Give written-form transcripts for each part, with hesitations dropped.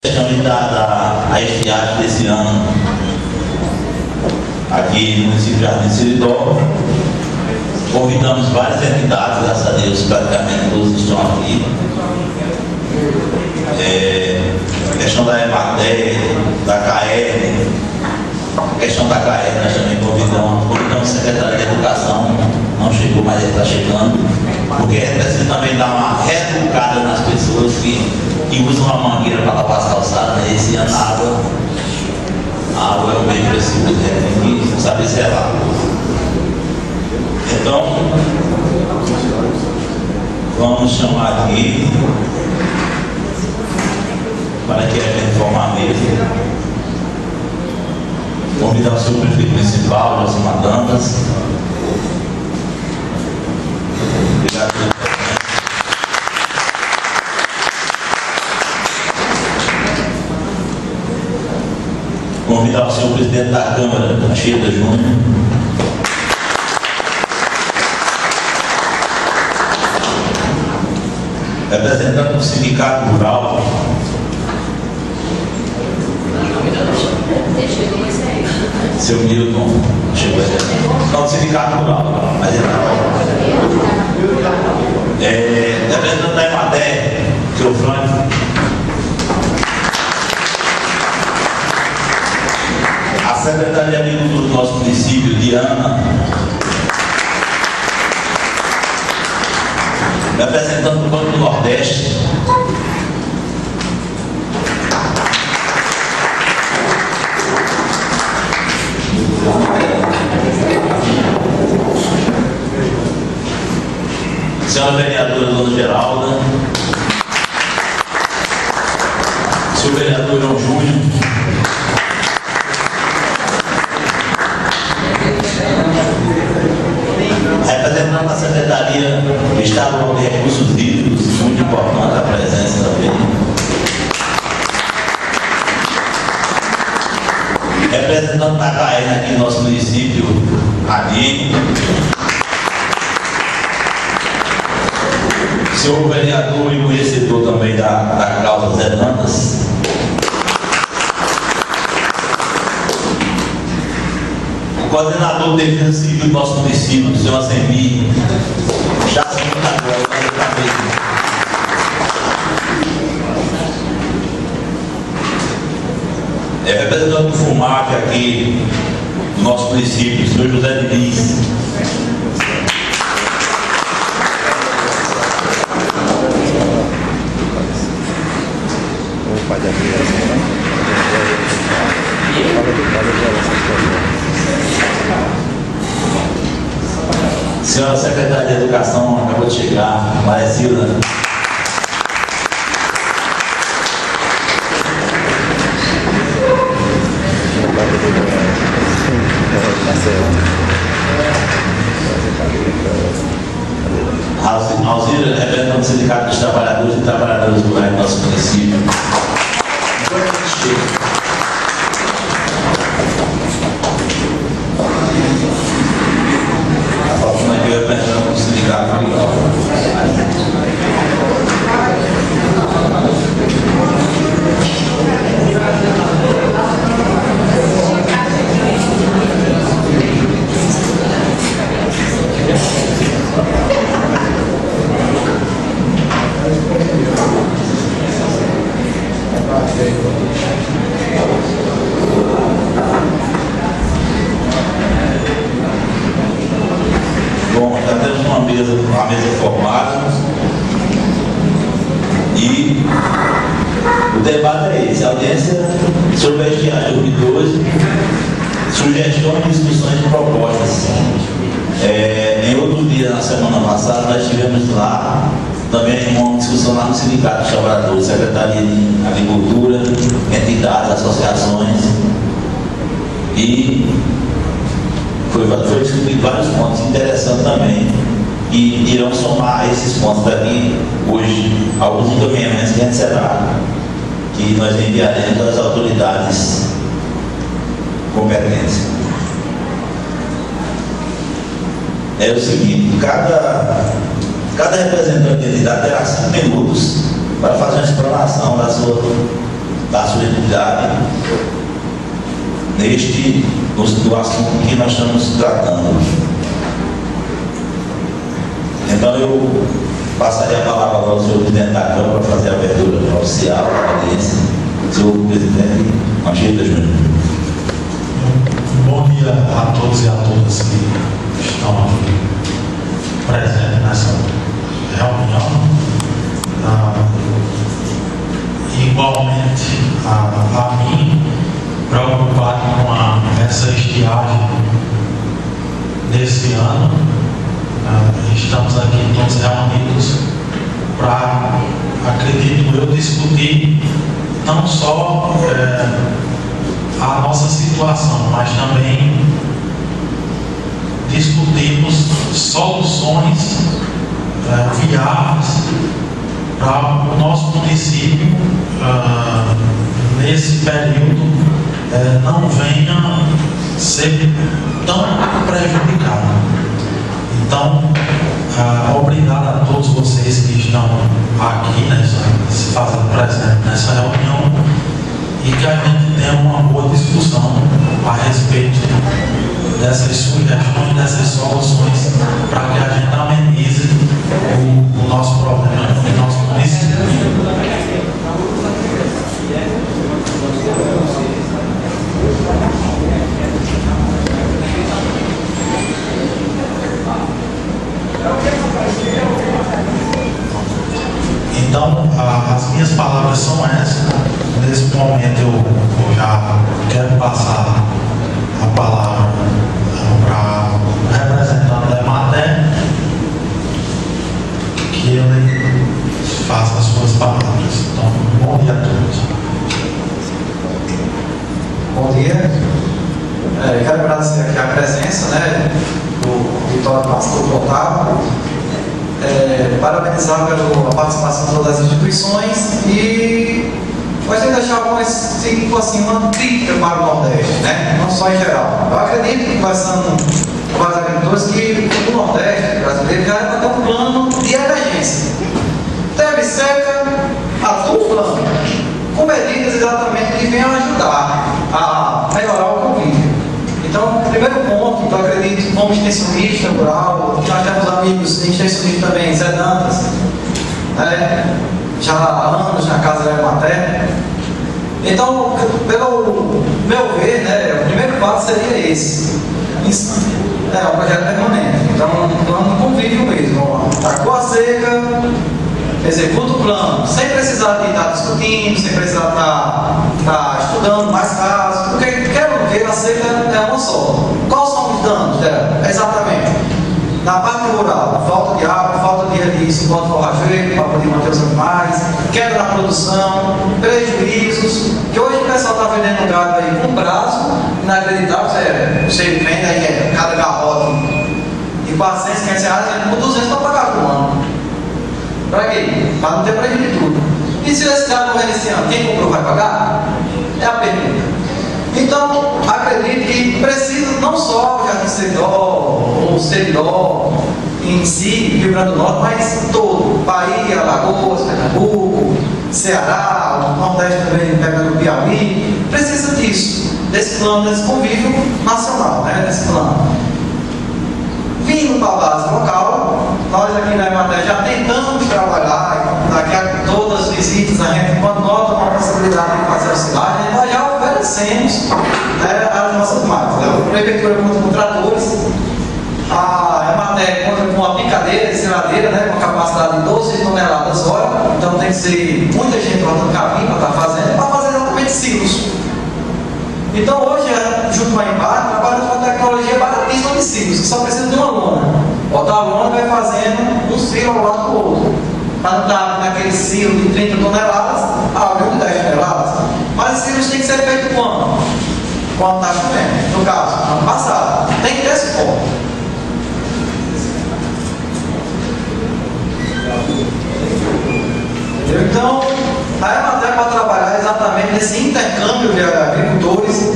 A estiagem desse ano aqui no município de Jardim Seridó, convidamos várias entidades, graças a Deus, praticamente todos estão aqui. A questão da EMATER, da CAER, a questão da CAER nós também convidamos o secretário de Educação, não chegou, mas ele está chegando, porque é preciso também dar uma reeducada nas pessoas que usam a mangueira para lavar as calçadas, né? Esse ano a água é um bem precioso, tem que saber zelar. Então, vamos chamar aqui para que a gente formalmente convidar o senhor prefeito municipal, Josimar Dantas. Obrigado pelo presente. Convidar o senhor presidente da Câmara, Anchieta Júnior. Representante do Sindicato Rural. Seu Milton, chegou aí. Não, do Sindicato Rural, mas ele está. Representante da EMATER, seu Franco. A secretária de Agricultura do nosso município, Diana. Representante do Banco do Nordeste. Senhora vereadora Dona Geralda. Senhor vereador João Júnior. Representando a Secretaria Estadual de Recursos Hídricos, muito importante a presença também. Representando a CAER aqui no nosso município, Amigo. Senhor vereador e conhecedor também da causa Zé Dantas. O coordenador de defesa civil do nosso município, o senhor Assemi, já se agora, representante do FUMAC aqui do nosso município, o senhor José Diniz. Senhora secretária de Educação acabou de chegar, Maria Silva. Alzira, representante do Sindicato dos Trabalhadores e Trabalhadoras Rurais do nosso município. A Fatima aqui representando o Sindicato Rural. Bom, já temos uma mesa formada e o debate é esse, a audiência sobre a estiagem 2012, sugestões, discussões e propostas. Em outro dia, na semana passada, nós estivemos lá também uma discussão lá no Sindicato dos Trabalhadores, Secretaria de Agricultura, entidades, associações, e foi discutido vários pontos interessantes também, que irão somar a esses pontos daqui hoje, alguns encaminhamentos que será, que nós enviaremos às autoridades competentes. É o seguinte, cada representante de entidade terá 5 minutos para fazer uma explanação da sua entidade no assunto que nós estamos tratando. Então eu passaria a palavra agora ao senhor presidente da Câmara para fazer a abertura oficial da audiência. Senhor presidente Anchieta Júnior. Bom dia a todos e a todas que estão aqui presentes nessa reunião. Igualmente a mim, preocupado com essa estiagem desse ano, estamos aqui todos reunidos para, acredito eu, discutir não só a nossa situação, mas também discutirmos soluções viáveis para o nosso município nesse período não venha ser tão prejudicado. Então, obrigado a todos vocês que estão aqui se fazendo presente nessa reunião e que a gente tenha uma boa discussão a respeito dessas sugestões, dessas soluções para que a gente amenize o nosso problema no nosso município. Então, as minhas palavras são essas. Nesse momento eu já quero passar a palavra para o representante da EMATER, que ele faça as suas palavras. Então, bom dia a todos. Bom dia. Quero agradecer aqui a presença do Vitório Pastor Otávio, parabenizar pela participação de todas as instituições e gostaria de deixar uma crítica para o Nordeste, não só em geral. Eu acredito que, conversando com vários agricultores, que o Nordeste brasileiro já era para ter um plano de emergência. Teve seca, atua o plano, com medidas exatamente que venham ajudar a melhorar o convívio. Então, o primeiro ponto, eu acredito, como extensionista rural, nós temos amigos extensionistas também, Zé Dantas, já há anos na casa da EMATER. Então, pelo meu ver, o primeiro passo seria esse. Um projeto permanente. Então, um plano de convívio mesmo. Tacou a seca, executa o plano, sem precisar de estar discutindo, sem precisar estar estudando mais casos, porque quero ver a seca é uma só. Quais são os danos dela? Exatamente. Na parte rural, falta de água, falta de suporte forrageiro para poder manter os animais, quebra na produção, prejuízos, que hoje o pessoal está vendendo gado aí com prazo inacreditável. Você vende aí cada garrote de 400, 500 reais, por 200 para pagar por ano. Para quê? Para não ter prejuízo de tudo. E se esse cara morrer esse ano, quem comprou vai pagar? É a pergunta. Então, acredito que precisa não só o Jardim Seridó, ou Seridó em si, Rio Grande do Norte, mas todo, Bahia, Alagoas, Pernambuco, Ceará, o Nordeste também, pegando o Piauí, precisa disso, desse plano, desse convívio nacional, desse plano. Vindo para a base local, nós aqui na EMATER já tentamos trabalhar, daqui a todas as visitas, a gente, quando nota uma possibilidade de fazer auxiliar, nós já oferecemos as nossas máquinas. A prefeitura conta com tratores, a EMATER conta com uma picadeira, enceradeira, com capacidade de 12 toneladas hora, então tem que ser muita gente plantando capim para estar fazendo, para fazer exatamente silos. Então hoje, junto com a EMPAR, trabalhamos com a tecnologia baratíssima de silos, que só precisa de uma lona. Botar a lona e vai fazendo um silo ao lado do outro. Para não estar naquele silo de 30 toneladas, algo de 10 toneladas. Mas os silos têm que ser feitos quando? Quando está chovendo. No caso, ano passado. Tem que ter esse ponto. Então, a EMATER para trabalhar exatamente nesse intercâmbio de agricultores,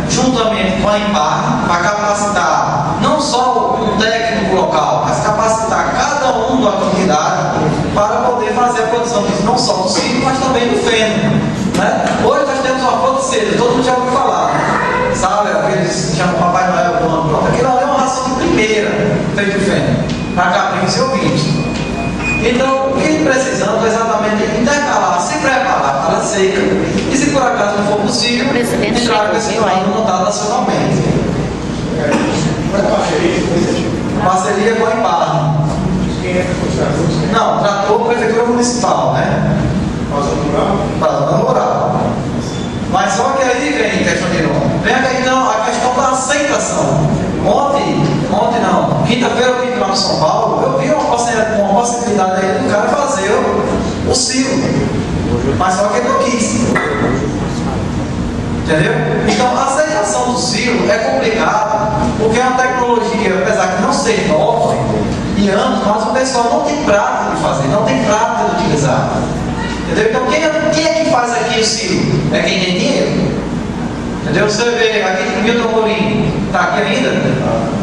juntamente com a EMPAR, para capacitar não só o técnico local, mas capacitar cada um da comunidade para poder fazer a produção não só do silo, mas também do feno, para caprinos e ouvintes. Então, o que precisamos é exatamente intercalar, se preparar para a seca e, se por acaso não for possível, entrar com esse plano montado nacionalmente. Parceria com a Embarne. Não, tratou a Prefeitura Municipal, né? Fazenda Rural. Mas só que aí vem a questão de nome. Vem então a questão da aceitação. Ontem não, quinta-feira eu vim lá no São Paulo, eu vi uma possibilidade aí do cara fazer o silo. Mas só que ele não quis. Entendeu? Então a aceitação do silo é complicada, porque é uma tecnologia, apesar de não ser nova e anos, mas o pessoal não tem prática de fazer, não tem prática de utilizar. Entendeu? Então quem é que faz aqui o silo? É quem tem dinheiro. Entendeu? Você vê aqui, Milton Mourinho, está aqui ainda?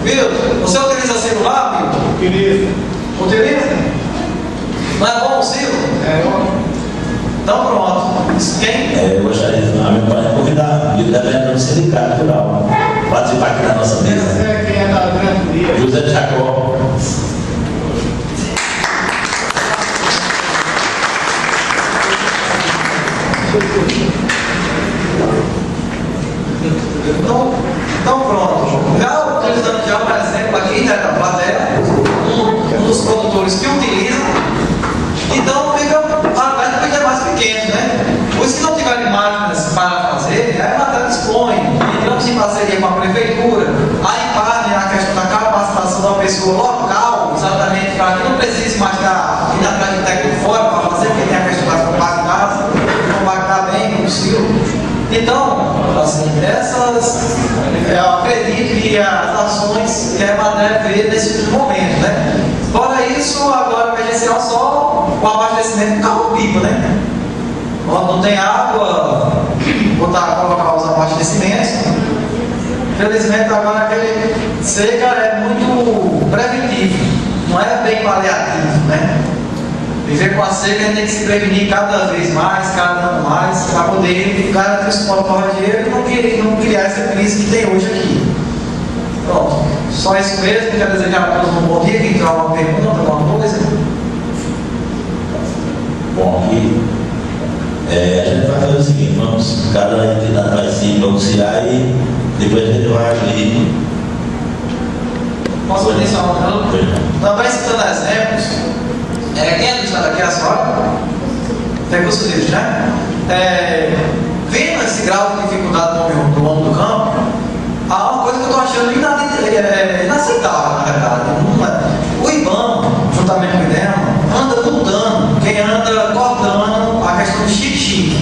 Milton, você utiliza celular, Milton? Utiliza? Não é bom o silo? É bom. Então pronto. Quem? Eu gostaria a minha mãe convidar o vereador do Sindicato Rural para participar aqui da nossa mesa. Quem é da diretoria? José de Jacó. Então pronto. Já utilizando já, por exemplo, aqui na plateia, um dos produtores que utiliza, então fica até mais pequeno, né? Os que não tiverem máquinas para fazer, aí a matéria dispõe. Entramos em parceria com a prefeitura, a Embarne na questão da capacitação da pessoa local, exatamente para que não precise mais ir atrás de técnico fora para fazer, porque tem a questão da compactar bem o silo. Então, assim, eu acredito que as ações que a Emater vê nesse momento, né? Fora isso, agora emergencial só o abastecimento do carro-pipa, né? Quando não tem água, colocar os abastecimentos. Felizmente agora aquele seca é muito preventivo, não é bem paliativo, né? Viver com a seca a gente tem que se prevenir cada vez mais, cada ano mais, para poder garantir o suporte corrigido e não criar essa crise que tem hoje aqui. Pronto, só isso mesmo. Quero desejar a todos um bom dia. Quem tiver alguma pergunta, alguma coisa? Bom, aqui a gente vai fazer o seguinte: cada entidade vai se pronunciar e depois a gente vai agir. Posso fazer só uma pergunta? Também citando exemplos. Quem é do estado aqui, a senhora? Tem curso disso, né? Vendo esse grau de dificuldade do homem do campo, há uma coisa que eu estou achando inaceitável, na verdade. O IBAMA, juntamente com o IDEMA, anda mudando, quem anda cortando a questão do chique-chique.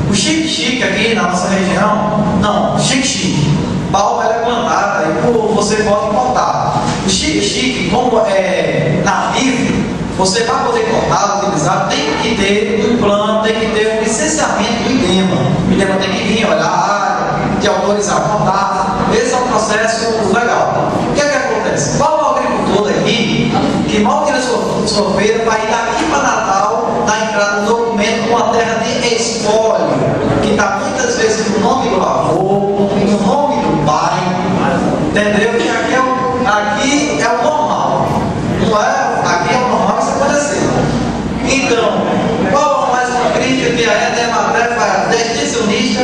O chique-chique aqui na nossa região, não, chique-chique. Palma é plantada e você pode importar. O chique-chique, como é nativo, você para poder cortar, utilizar, tem que ter um plano, tem que ter um licenciamento do IDEMA. O IDEMA tem que vir, olhar a área, te autorizar a cortar. Esse é um processo legal. O que é que acontece? Qual é o agricultor daqui que mal tira sua feira para ir daqui para Natal, dar entrada no documento com a terra de espólio, que está muitas vezes no nome do avô, no nome do pai, entendeu? Que aqui é o normal. Não é? Aqui é o normal isso acontecer. Então, qual é mais uma crítica que a Emater faz? Descricionista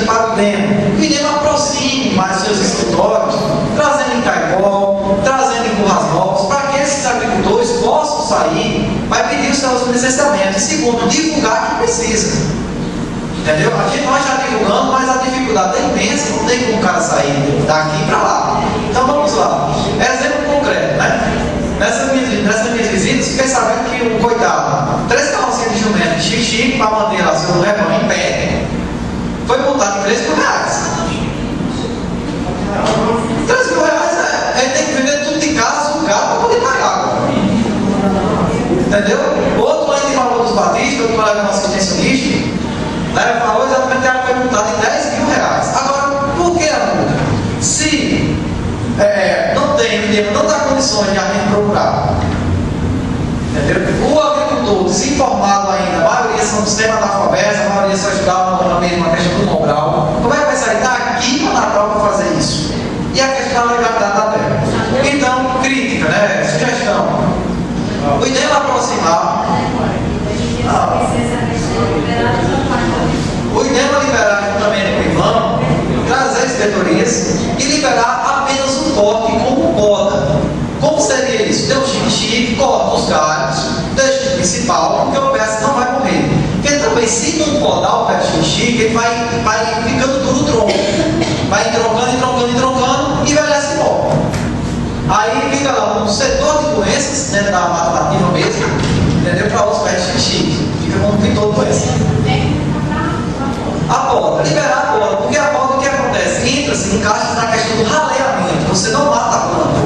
para o IDEMA. O IDEMA aproxime mais seus escritórios, trazendo em Caicó, trazendo em Currais Novos, para que esses agricultores possam sair, vai pedir os seus licenciamentos. E segundo, divulgar que precisa. Entendeu? Aqui nós já divulgamos, mas a dificuldade é imensa, não tem como o cara sair daqui para lá. Então vamos lá. Exemplo concreto, né? Nessas minhas visitas, fiquei sabendo que um coitado, 3 carrocinhas de jumento, chique para manter lá seu rebanho em pé, foi multado em 3 mil reais. 3 mil reais ele tem que vender tudo de casa, alugado para poder pagar. Entendeu? Outro ainda em Valor dos Batistas, outro colega nosso extensionista, né, falou exatamente que ela foi multada em 10 mil reais. Agora, por que a multa? Se não dá condições de a gente procurar, entendeu? O agricultor desinformado ainda, a maioria são do sistema analfabetos, a maioria só estudavam na mesma questão do Mobral. Como é que vai sair daqui para Natal para fazer isso? E a questão da legalidade da terra. Então, se não podar o pé de xixi, ele vai ficando duro o tronco. Vai entroncando e envelhece de volta. Aí fica lá um setor de doenças dentro da mata nativa mesmo, entendeu? Para os pés de xixi. Fica como que todo doença. A poda, liberar a poda, porque a poda o que acontece? Entra-se, encaixa na questão do raleamento. Você não mata a planta.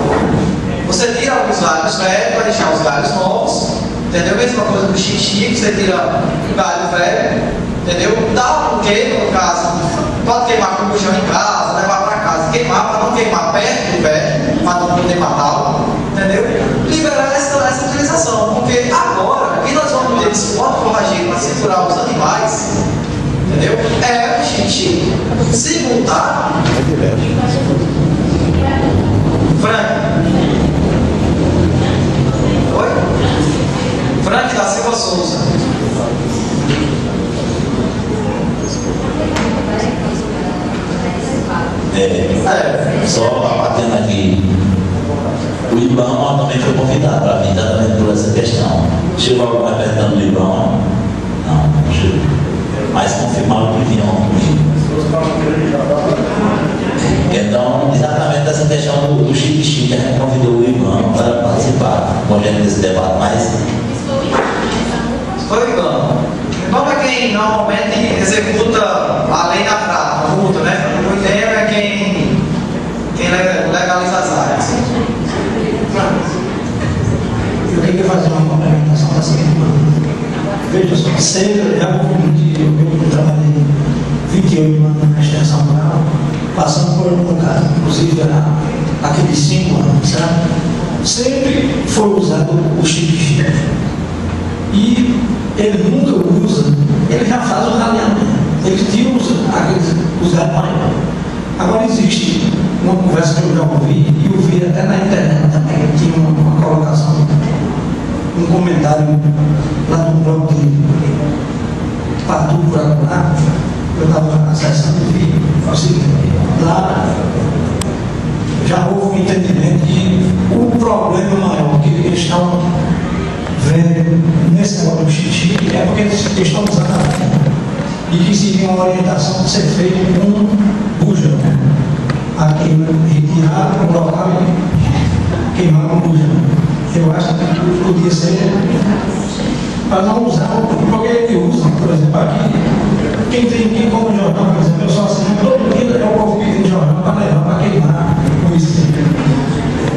Você tira alguns galhos velhos para deixar os galhos novos, entendeu? Mesma coisa do xixi, que você tira o galho velho, entendeu? Dá um queima, no caso, pode queimar com o bujão em casa, levar para casa, queimar para não queimar perto do pé, para não poder matá-lo, entendeu? Liberar essa utilização, porque agora, o que nós vamos ter de suporte forrageiro para segurar os animais, entendeu? É o xixi. Se voltar, Frank. Oi? Frank da Silva Souza. Só batendo aqui. O Ibama também foi convidado para vir exatamente por essa questão. Chegou alguma representando do Ibama? Não chegou. Mas confirmaram que vinham comigo. Então, exatamente essa questão do chique, a gente convidou o Ibama para participar com a gente desse debate, mas... Foi o Ibama. O Ibama é quem normalmente executa a lei na prática, a multa, né? O INEM é quem legaliza as áreas. Eu queria fazer uma complementação da seguinte maneira. Veja só, sempre eu trabalhei 28 anos na extensão rural, passando por um caso, inclusive aqueles 5 anos, sabe? Sempre foi usado o chique. E ele nunca usa, ele já faz o raleamento, ele tira os galhões. Agora existe uma conversa que eu já ouvi, e eu vi até na internet também, tinha uma colocação, um comentário lá no blog de Patu Buraco, eu estava acessando o vídeo, lá já houve um entendimento que o problema maior que eles estão vendo nesse negócio do xixi é porque eles estão usando a venda e que seria uma orientação de ser feita com bujão. Aqui retirar o local e queimar com bujão. Eu acho que podia ser para não usar, porque ele usa, por exemplo, aqui, quem tem aqui como jornal, por exemplo, eu só assim, todo dia é o povo que tem jornal para levar, para queimar com esse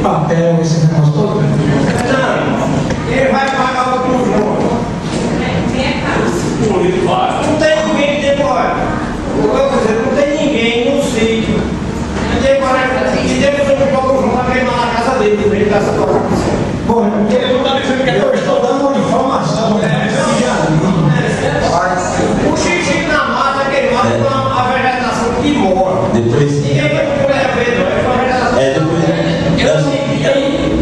papel, esse negócio todo. Não, ele vai pagar o bujão. Não tem ninguém que demora. Não tem ninguém no sítio. E depois eu vou o bujão para queimar na casa dele, no meio dessa porta. Bom, eu estou dando uma informação. O xixi na mata é queimado com a vegetação que mora. Depois... Ninguém vai ver, não. É com a vegetação.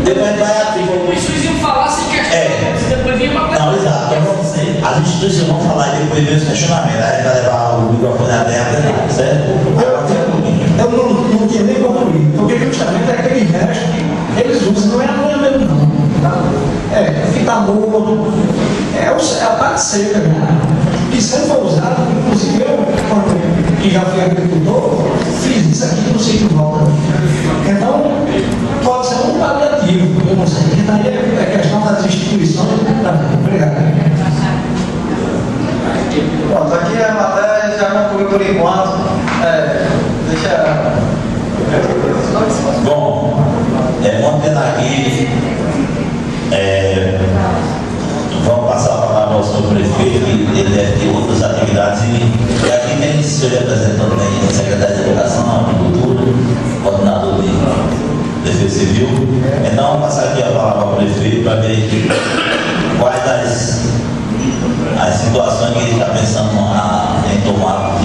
Depois vai abrir. Os instituições iam falar sem questão. Depois vinha uma coisa. Não, exato. As instituições vão falar e depois vem os questionamentos. Aí vai levar o microfone aberto, certo? Eu não tinha nem concluído, porque justamente aquele resto que eles usam não é a mesmo não. É ficar morto, é a parte seca, né? Que sempre foi usado, inclusive eu, que já fui agricultor, fiz isso aqui no sítio volta. Então, pode ser um paliativo, eu não sei, que daí é questão das instituições. Obrigado. Pronto, aqui a matéria já concluiu por enquanto. Deixa. Bom, mantendo aqui, vamos passar a palavra ao senhor prefeito, que ele deve ter outras atividades, e aqui tem o senhor representando aí, o secretário de Educação, Agricultura, coordenador de Defesa Civil. Então, vamos passar aqui a palavra ao prefeito para ver quais as situações que ele está pensando em tomar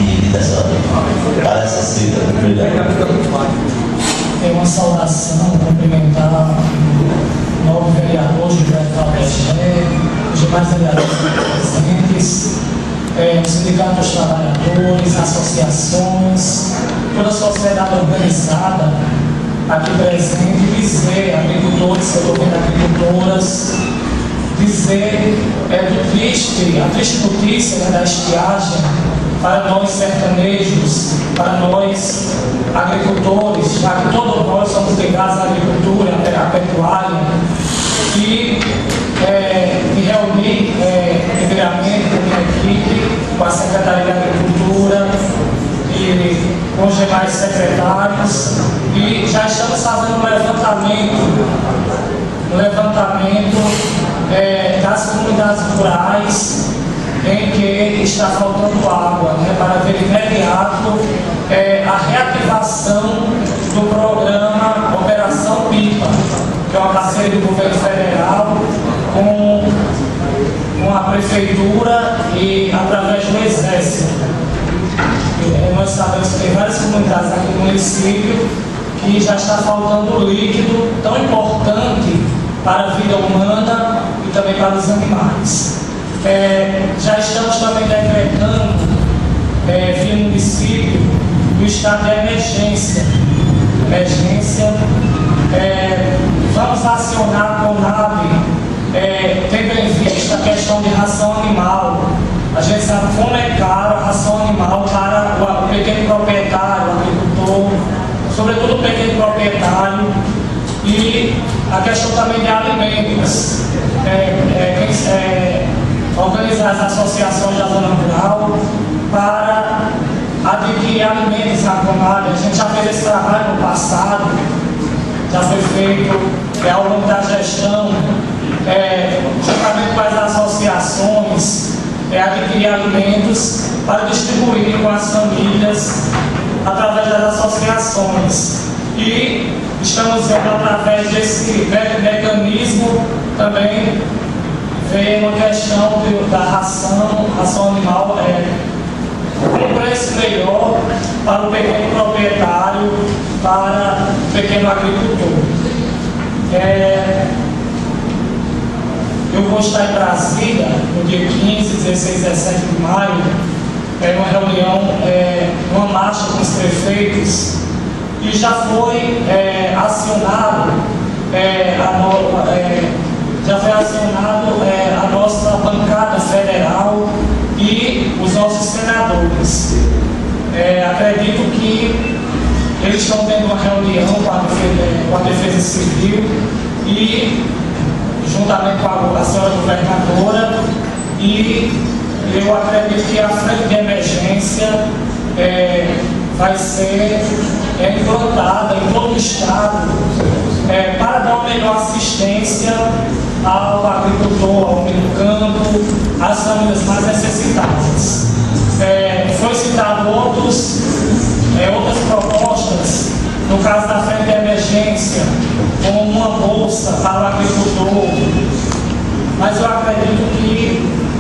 para essa cita. Obrigado. É uma saudação, cumprimentar o novo vereador Gilberto Alberté, os demais vereadores presentes, o Sindicato dos Trabalhadores, associações, toda a sociedade organizada aqui presente, dizer agricultores, que eu estou vendo agricultoras, dizer a triste notícia, né, da estiagem para nós sertanejos, para nós agricultores, já que todos nós somos ligados à agricultura, à pecuária, e me reuni primeiramente com a minha equipe, com a Secretaria de Agricultura e com os demais secretários, e já estamos fazendo um levantamento das comunidades rurais em que está faltando água, né, para ver imediato a reativação do programa Operação Pipa, que é uma parceria do governo federal com a prefeitura e através do Exército. Nós sabemos que tem várias comunidades aqui no município que já está faltando líquido tão importante para a vida humana e também para os animais. Já estamos também decretando via município o estado de emergência. Vamos acionar a CONAB, tendo em vista a questão de ração animal. A gente sabe como é caro a ração animal para o pequeno proprietário, o agricultor, sobretudo o pequeno proprietário, e a questão também de alimentos. Organizar as associações da zona rural para adquirir alimentos na CONAB. A gente já fez esse trabalho no passado, já foi feito ao longo da gestão, juntamente com as associações, adquirir alimentos para distribuir com as famílias através das associações. E estamos vendo através desse mecanismo também ver uma questão da ração animal com preço melhor para o pequeno proprietário, para o pequeno agricultor. Eu vou estar em Brasília no dia 15, 16 e 17 de maio, uma reunião, uma marcha com os prefeitos, e já foi acionado a nossa bancada federal e os nossos senadores. Acredito que eles estão tendo uma reunião com a Defesa Civil e juntamente com a senhora governadora, e eu acredito que a frente de emergência vai ser implantada em todo o estado para dar uma melhor assistência ao agricultor, ao homem do campo, às famílias mais necessitadas. Foi citado outras propostas, no caso da frente de emergência, como uma bolsa para o agricultor, mas eu acredito que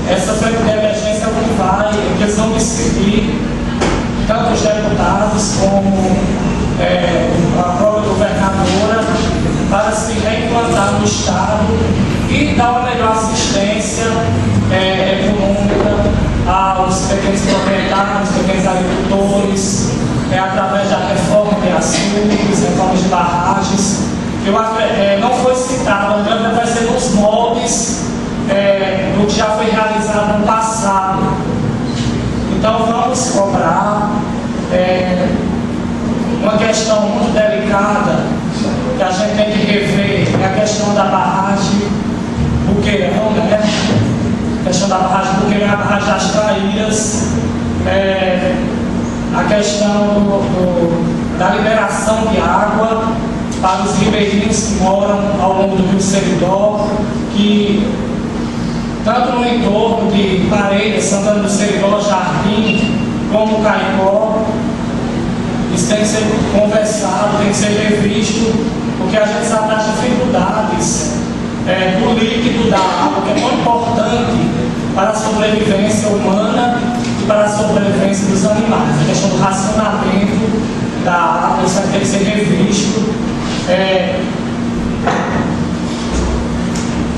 essa frente de emergência que eles vão decidir, tanto os deputados como a própria governadora, para se reimplantar no estado e dar uma melhor assistência econômica aos pequenos proprietários, pequenos agricultores, através da reforma de açudes, reforma de barragens. Não foi citado, mas vai ser nos moldes do que já foi realizado no passado. Então vamos cobrar uma questão muito delicada que a gente tem que rever, é a questão da barragem Buqueirão, né? A questão da barragem Buqueirão, a barragem das Traíras, a questão da liberação de água para os ribeirinhos que moram ao longo do Rio Seridó, que tanto no entorno de Parelhas, Santana do Seridó, Jardim, como Caicó, isso tem que ser conversado, tem que ser revisto, porque a gente sabe das dificuldades do líquido da água, que é tão importante para a sobrevivência humana e para a sobrevivência dos animais. A questão do racionamento da água, isso vai ter que ser revisto.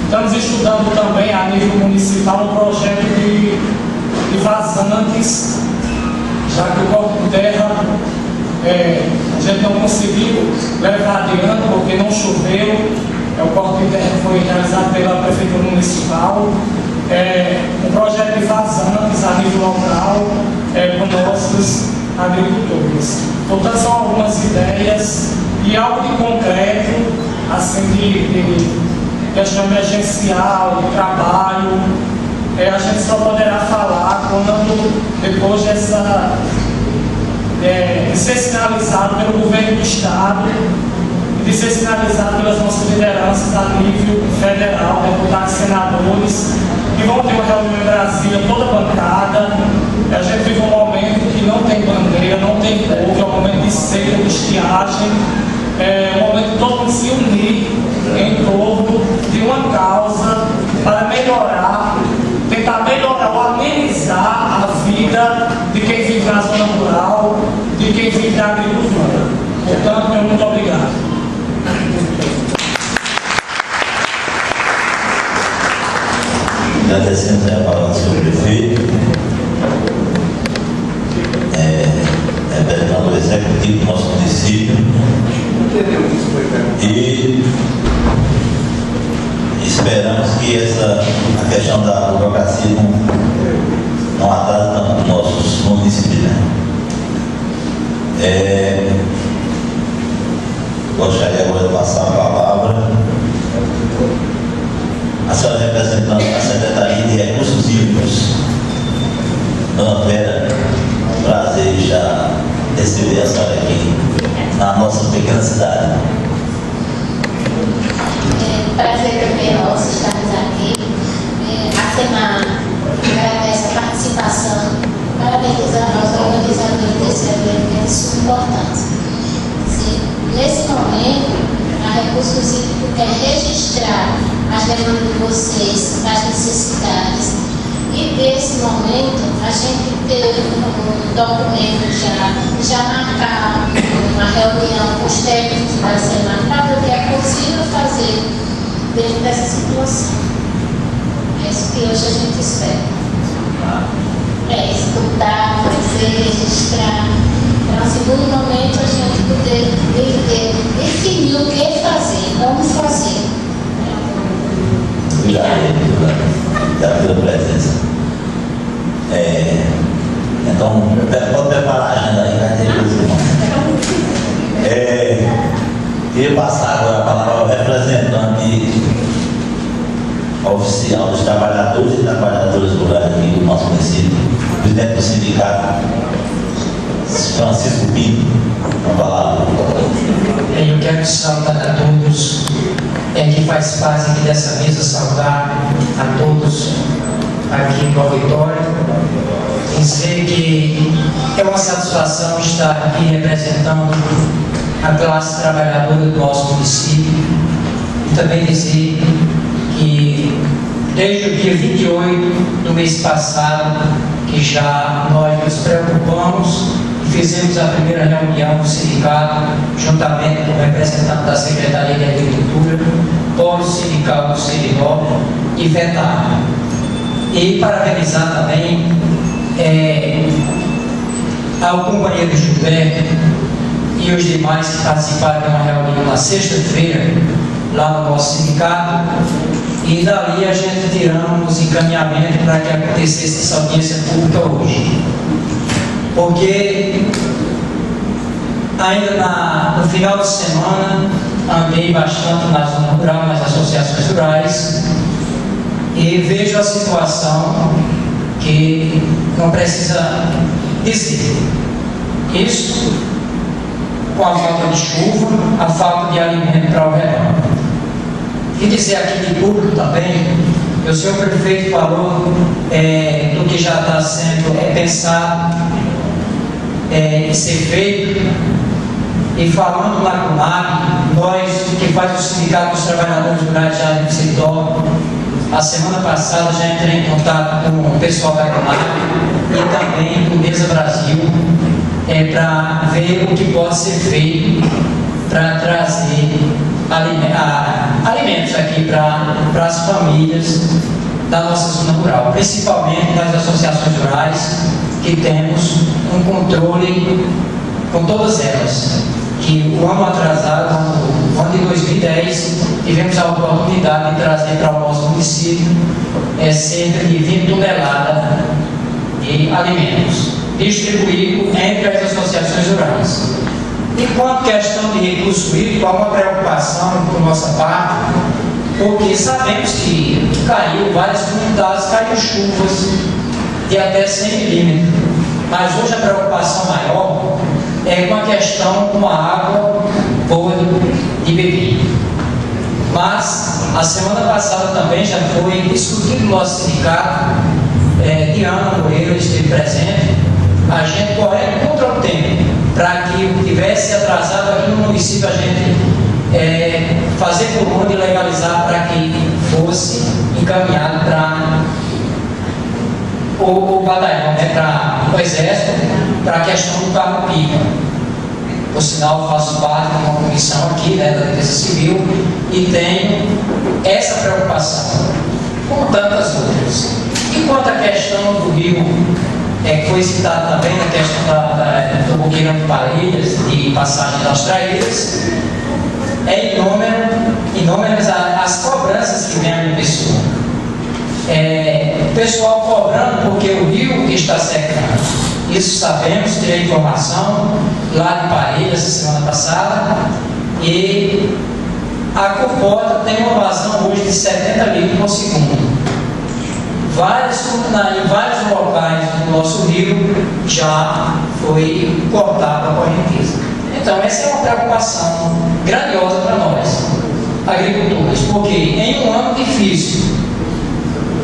Estamos estudando também a nível municipal um projeto de vazantes, já que o Corpo Terra a gente não conseguiu levar adiante porque não choveu, O corte interno foi realizado pela Prefeitura Municipal. Um projeto de vazantes a nível local com nossos agricultores. Portanto, são algumas ideias e algo de concreto, assim, de questão emergencial, de trabalho. A gente só poderá falar quando, depois de ser sinalizado pelo governo do Estado e de ser sinalizado pelas nossas lideranças a nível federal, deputados e senadores, que vão ter uma reunião em Brasília, toda bancada. A gente vive um momento que não tem bandeira, não tem povo, é um momento de seca, de estiagem, é um momento de todo mundo se unir em torno de uma causa para melhorar, tentar melhorar ou amenizar a vida de quem vive na zona rural, de quem vive na agricultura. Portanto, meu muito obrigado. Agradecemos a palavra do senhor prefeito, representando o executivo do nosso município, e esperamos que a questão da burocracia não atrase tanto os nossos municípios, né? Gostaria agora de passar a palavra a senhora representante da Secretaria de Recursos Hídricos, dona Vera. Prazer já receber a senhora aqui na nossa pequena cidade. Prazer também nosso estarmos aqui. A semana agradece a participação, parabenizando aos organizadores desse evento, que é de suma importância. Nesse momento, a Recursos Hídricos quer registrar as demandas de vocês, as necessidades, e nesse momento a gente ter um documento já marcar uma reunião com os técnicos da semana para ver o que é possível fazer dentro dessa situação. É isso que hoje a gente espera. Escutar, fazer, registrar, para no segundo momento a gente poder definir o que fazer, como fazer. Obrigado pela presença. Então, pode preparar a agenda aí, vai ter coisa. Queria passar agora a palavra ao representante oficial dos trabalhadores e trabalhadoras rurais aqui do nosso município, presidente do sindicato, Francisco Pinto, uma palavra. Eu quero saudar a todos que faz parte aqui dessa mesa, saudar a todos aqui no auditório, dizer que é uma satisfação estar aqui representando a classe trabalhadora do nosso município, e também dizer que desde o dia 28 do mês passado, que já nós nos preocupamos e fizemos a primeira reunião do sindicato, juntamente com o representante da Secretaria de Agricultura, Polo Sindical do Seridó e VETAR. E parabenizar também ao companheiro Gilberto e os demais que participaram de uma reunião na sexta-feira, lá no nosso sindicato, e dali a gente tiramos encaminhamento para que acontecesse essa audiência pública hoje. Porque ainda no final de semana andei bastante na zona rural, nas associações rurais, e vejo a situação que não precisa dizer. Isso com a falta de chuva, a falta de alimento para o rebanho. E dizer aqui de público também, o senhor prefeito falou do que já está sendo pensado e ser feito, e falando lá com o MAG, nós que faz o Sindicato dos Trabalhadores Rurais já de Seridó, a semana passada já entrei em contato com o pessoal da COMAG e também com o Mesa Brasil, para ver o que pode ser feito para trazer alimentos aqui para as famílias da nossa zona rural, principalmente nas associações rurais, que temos um controle com todas elas. que o ano atrasado, no ano de 2010, tivemos a oportunidade de trazer para o nosso município cerca de 20 toneladas de alimentos, distribuído entre as associações rurais. Enquanto questão de recurso hídrico, há uma preocupação por nossa parte, porque sabemos que caiu, várias comunidades caíram chuvas de até 100 milímetros, mas hoje a preocupação maior é com a questão com a água boa de beber. Mas a semana passada também já foi discutido no nosso sindicato, Diana Moreira esteve presente, a gente correndo contra o tempo, para que o que tivesse atrasado aqui no município a gente fazer por onde legalizar para que fosse encaminhado para o batalhão, para o exército, para a questão do carro-pipa. Por sinal, faço parte de uma comissão aqui, da Defesa Civil, e tenho essa preocupação, como tantas outras. E quanto à questão do rio, que foi citado também na questão do Boqueirão de Parelhas, de passagem das traíras, inúmeras as cobranças que vêm a pessoa. O pessoal cobrando porque o rio está secando. Isso sabemos, tive informação lá de Parelhas essa semana passada, e a Copota tem uma vazão hoje de 70 litros por segundo. Em vários locais do nosso rio já foi cortada a correnteza. Então essa é uma preocupação grandiosa para nós, agricultores, porque em um ano difícil,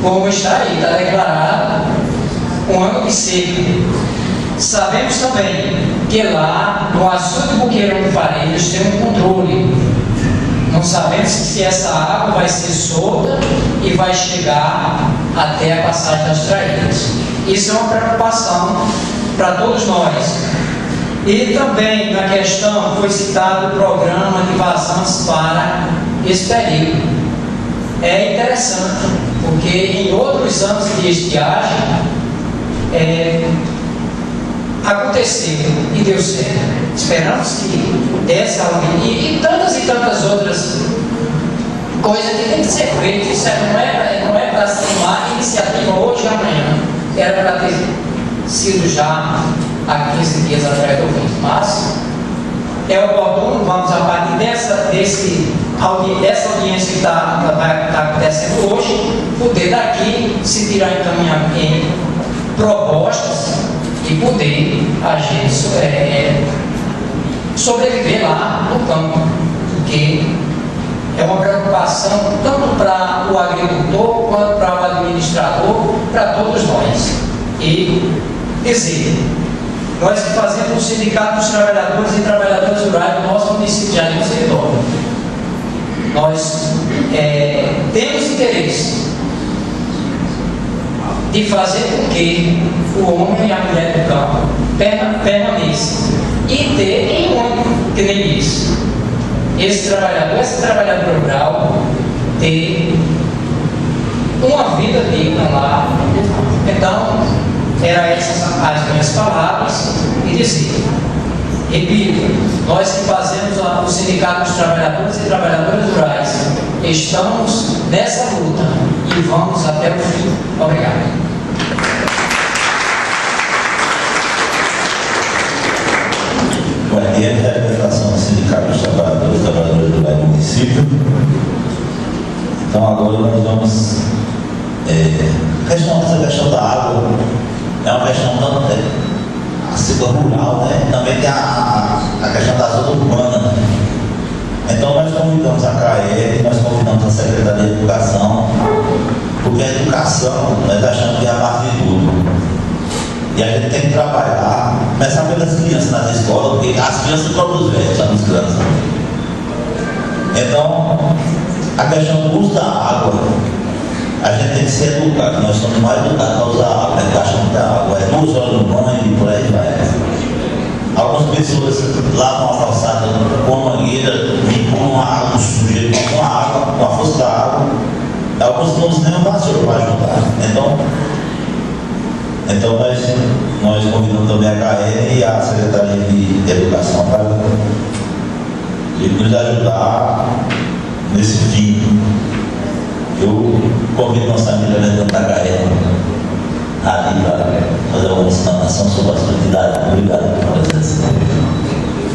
como está aí, está declarado um ano de seca, sabemos também que lá no açude do Boqueirão de Parelhas tem um controle. Não sabemos se essa água vai ser solta e vai chegar até a passagem das traíras. Isso é uma preocupação para todos nós. E também na questão foi citado o programa de vazantes para esse período. É interessante, porque em outros anos de estiagem aconteceu e deu certo. Esperamos que essa e tantas outras coisas que tem que ser feitas. Isso não é para ser uma iniciativa hoje e amanhã. Era para ter sido já há 15 dias atrás do fim. Mas é oportuno, vamos a partir dessa audiência que está acontecendo hoje, poder daqui se tirar em propostas e poder a gente sobreviver lá no campo, porque é uma preocupação tanto para o agricultor quanto para o administrador, para todos nós. E dizer, nós que fazemos o Sindicato dos Trabalhadores e Trabalhadoras Rurais do nosso município de Jardim Seridópolis, nós temos interesse de fazer com que o homem e a mulher do campo permaneçam e ter em um ano que nem isso. Esse trabalhador rural ter uma vida digna lá. Então, eram essas as minhas palavras e dizer, repito, nós que fazemos o Sindicato dos Trabalhadores e Trabalhadoras Rurais, estamos nessa luta e vamos até o fim. Obrigado. Aqui é a representação do Sindicato dos Trabalhadores e Trabalhadoras Rurais do município. Então agora nós vamos essa questão da água é uma questão tanto a setor rural, né? Também tem a questão da zona urbana. Então nós convidamos a CAE, nós convidamos a Secretaria de Educação, porque a educação nós achamos que é a base de tudo. E a gente tem que trabalhar, começar pelas crianças nas escolas, porque as crianças produzem velhos, as crianças. Então, a questão do uso da água, a gente tem que ser educado. Nós somos mais educados para usar água, né? Achamos que a água é 2 horas no banho e por aí vai. Algumas pessoas lavam a calçada com a mangueira, limpam a água suja, com a água, com a força da água. Alguns não têm uma vassoura para ajudar. Então nós convidamos também a CAE e a Secretaria de Educação para nos ajudar nesse fim. Eu convido nossa amiga Vendendo da Caeta ali para fazer uma explanação sobre a sua entidade. Obrigado pela presença.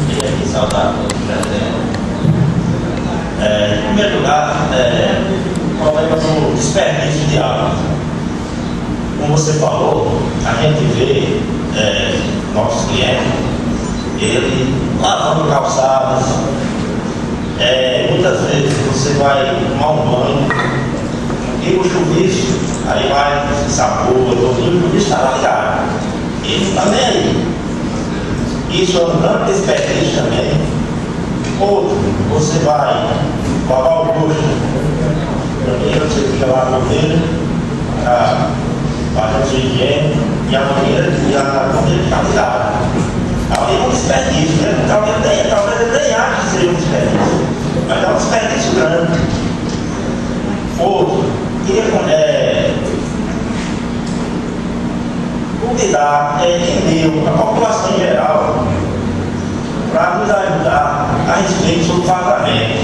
Queria aqui saudar todos os presentes. Em primeiro lugar, o problema do desperdício de água. Como você falou, a gente vê nossos clientes, ele lavando calçadas. Muitas vezes você vai tomar um banho e o chuvisco, aí vai sabor, o chuvisco está lá ligado. Ele não está nem aí. Isso é um grande desperdício também. Outro, você vai lavar o rosto. Primeiro você fica lá no banheiro, fazendo sua higiene, e a banheira está ligada. Ali é um desperdício, né? Talvez ele nem ache que seja um desperdício, mas é um desperdício grande. Outro, queria convidar a população em geral para nos ajudar a respeito sobre o vazamento,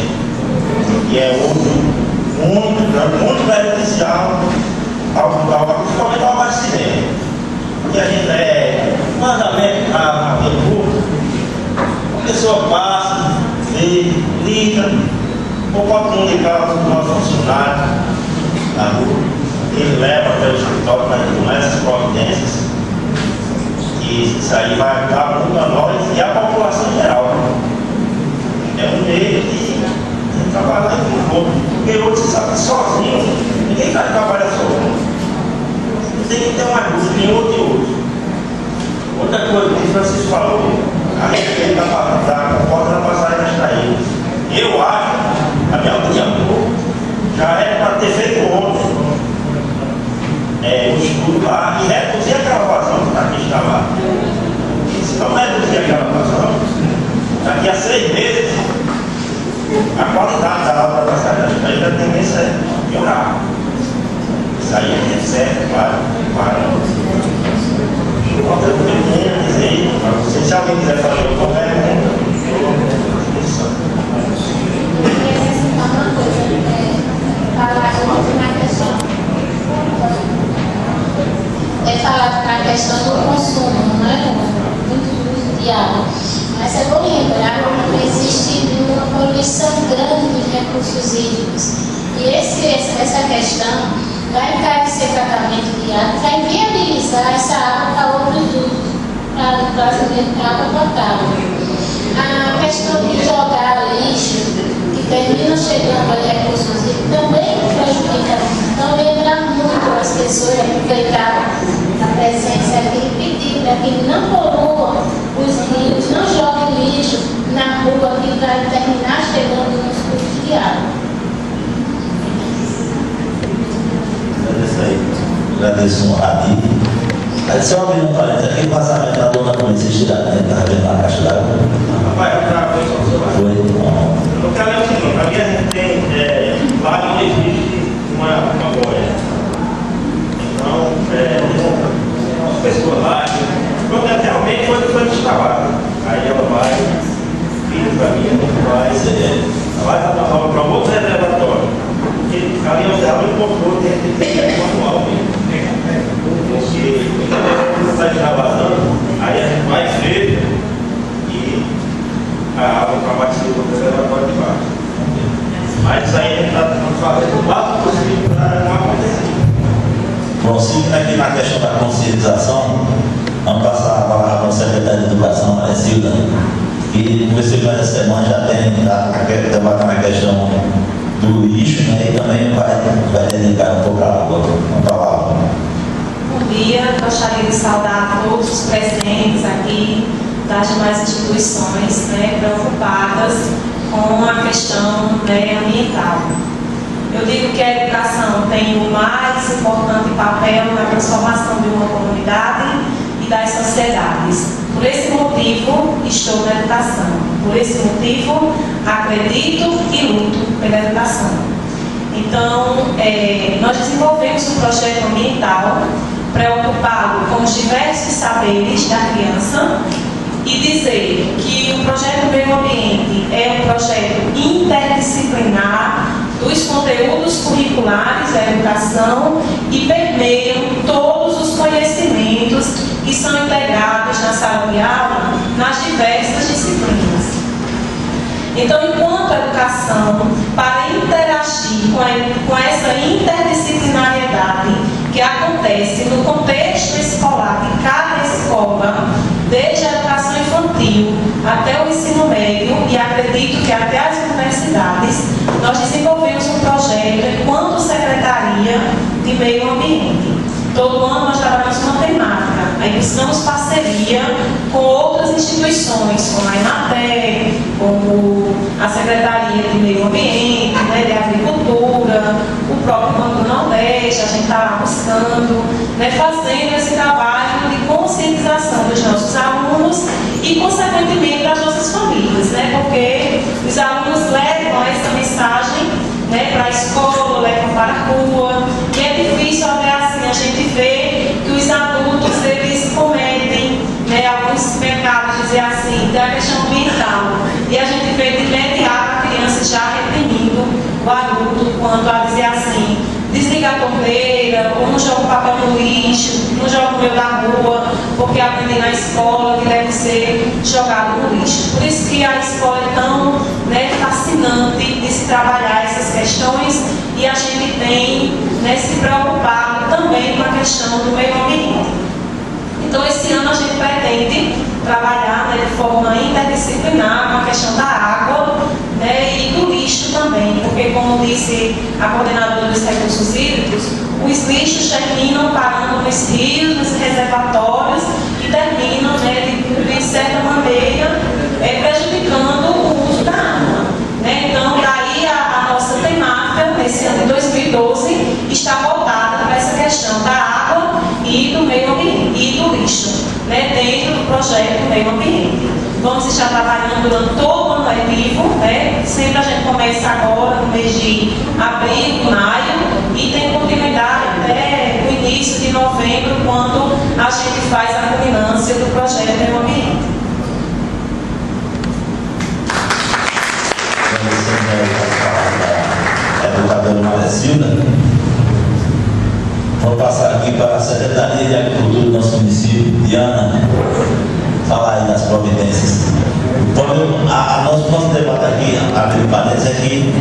que é outro muito grande, muito prejudicial principalmente ao abastecimento. Porque a gente vazamento na via pública, a pessoa passa, vê, liga, ou pode comunicar com o nosso funcionário na rua, ele leva até o escritório para tomar essas providências. E isso aí vai ajudar muito a nós e a população em geral. É um meio de trabalhar em conjunto, porque hoje você sabe que sozinho, ninguém vai trabalhar sozinho. Tem que ter uma ajuda de outro e outro. Outra coisa que o Francisco falou, a respeito da porta da passagem das traídas. Eu acho, a minha opinião, já era para ter feito ontem o estudo lá e reduzir aquela vazão que aqui está lá. Se não reduzir aquela vazão, daqui a 6 meses, a qualidade da água da passagem das traídas a tendência é piorar. Isso aí é certo, claro. Outra coisa que eu queria dizer para vocês, se alguém quiser fazer o qualquer eu estou à disposição. Eu queria acrescentar uma coisa, falar na questão. Falar na questão do consumo, né? Muito uso de água. Mas é bom lembrar que existe uma poluição grande dos recursos hídricos. E essa questão vai encarecer tratamento de água, vai viabilizar essa água para outro uso, para água potável. A questão de jogar lixo, que termina chegando aos recursos hídricos, também prejudica. Então, lembrar muito as pessoas, aproveitar a presença aqui e pedir para que não poluam os rios, não joguem lixo na rua, que vai terminar chegando nos cursos de água. Agradeço a ti. Aí só abrir um parênteses aqui, o vazamento da dona polícia estirada, né? Estava vendo na caixa d'água. Rapaz, Foi? Eu quero ler o seguinte, ali a gente tem, lá não existe uma boia. Então, uma pessoa lá, potencialmente foi instalada. Aí ela vai, vira para mim, vai para outro reservatório. Porque ali ela encontrou dentro de manual mesmo. Porque quando está vazando, aí a gente vai ver e a água para abastecer o reservatório de baixo. Mas isso aí a gente está fazendo o máximo possível para não acontecer. Bom, seguindo aqui na questão da conscientização, vamos passar a palavra para o secretário de Educação, a Zilda, que você durante a semana já tem debatendo a questão do lixo, né, e também vai dedicar um pouco a água, uma palavra. Bom dia, gostaria de saudar todos os presentes aqui das demais instituições, né, preocupadas com a questão, né, ambiental. Eu digo que a educação tem o mais importante papel na transformação de uma comunidade e das sociedades. Por esse motivo, estou na educação. Por esse motivo, acredito e luto pela educação. Então, nós desenvolvemos um projeto ambiental preocupado com os diversos saberes da criança e dizer que o projeto Meio Ambiente é um projeto interdisciplinar dos conteúdos curriculares da educação e permeiam todos os conhecimentos que são integrados na sala de aula nas diversas disciplinas. Então, enquanto a educação, para interagir com essa interdisciplinariedade que acontece no contexto escolar de cada escola, desde a educação infantil até o ensino médio e acredito que até as universidades, nós desenvolvemos um projeto enquanto Secretaria de Meio Ambiente. Todo ano nós trabalhamos uma temática, aí buscamos parceria com outras instituições, como a Emater, como a Secretaria de Meio Ambiente, né, de Agricultura, o próprio Banco do Nordeste, a gente está lá buscando, né, fazendo esse trabalho de conscientização dos nossos alunos e, consequentemente, das nossas famílias, né, porque os alunos levam essa mensagem, né, para a escola, levam para a rua, e é difícil até assim a gente vê que os adultos eles cometem, né, alguns pecados, dizer assim, da questão ambiental, e a gente vê de imediato a criança já reprimindo o adulto quanto a dizer assim, desliga a torneira, ou não joga o papel no lixo, não joga no meio da rua, porque aprendi na escola que deve ser jogado no lixo. Por isso que a escola é tão, né, fascinante de se trabalhar essas questões e a gente tem, né, se preocupado também com a questão do meio ambiente. Então, esse ano a gente pretende trabalhar, né, de forma interdisciplinar com a questão da água, né, e do lixo também, porque, como disse a coordenadora dos recursos hídricos, os lixos terminam parando nos rios, nos reservatórios e terminam, né, de certa maneira, prejudicando o uso da água. Né? Então, daí a nossa temática, nesse ano de 2012, está voltada para essa questão da água e do meio ambiente, e do lixo, né, dentro do projeto Meio Ambiente. Vamos estar trabalhando durante todo o ano letivo, né? Sempre a gente começa agora no mês de abril, maio, e tem continuidade até o início de novembro, quando a gente faz a culminância do projeto Meio Ambiente. Educadora Maria Silva. Vou passar aqui para a Secretaria de Agricultura do nosso município, Diana, falar aí das providências. Nosso debate aqui, abrindo parênteses, é que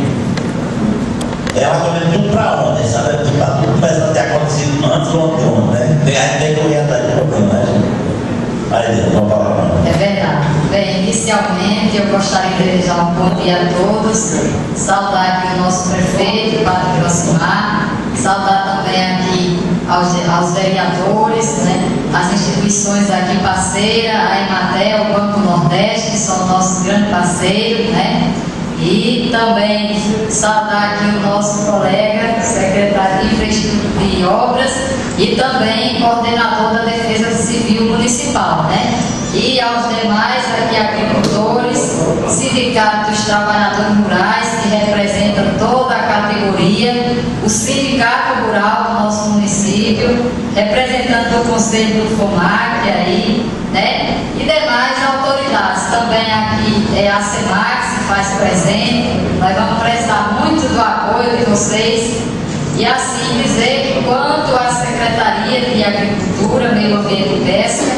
ela come tudo para ontem, sabe? Para tudo começa a ter acontecido antes ou ontem, né? A gente tem que orientar de pouquinho, né? Aí, Diana, vamos falar. É verdade. Bem, inicialmente eu gostaria de desejar um bom dia a todos, saudar aqui o nosso prefeito, Padre Josimar, saudar também aqui aos vereadores, né, as instituições aqui parceiras, a Emater, o Banco Nordeste, que são nossos grandes parceiros, né, e também saudar aqui o nosso colega, secretário de Infraestrutura e Obras, e também coordenador da Defesa Civil Municipal, né? E aos demais aqui agricultores, Sindicato dos Trabalhadores Rurais, que representa toda a categoria, o Sindicato Rural do nosso município, representante do Conselho do FOMAC aí, né? E demais autoridades. Também aqui é a SEMAC se faz presente, nós vamos prestar muito do apoio de vocês. E assim dizer que quanto à Secretaria de Agricultura, Meio Ambiente e Pesca,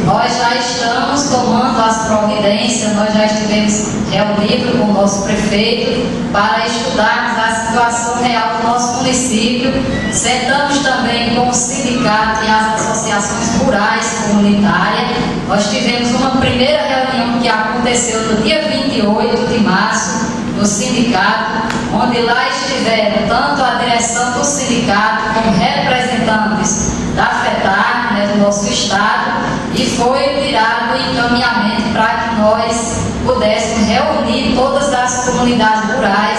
nós já estamos tomando as providências, nós já estivemos reunidos com o nosso prefeito para estudarmos a situação real do nosso município. Sentamos também com o sindicato e as associações rurais comunitárias. Nós tivemos uma primeira reunião que aconteceu no dia 28 de março, no sindicato, onde lá estiveram tanto a direção do sindicato como representantes da FETAR, né, do nosso estado, e foi tirado o encaminhamento para que nós pudéssemos reunir todas as comunidades rurais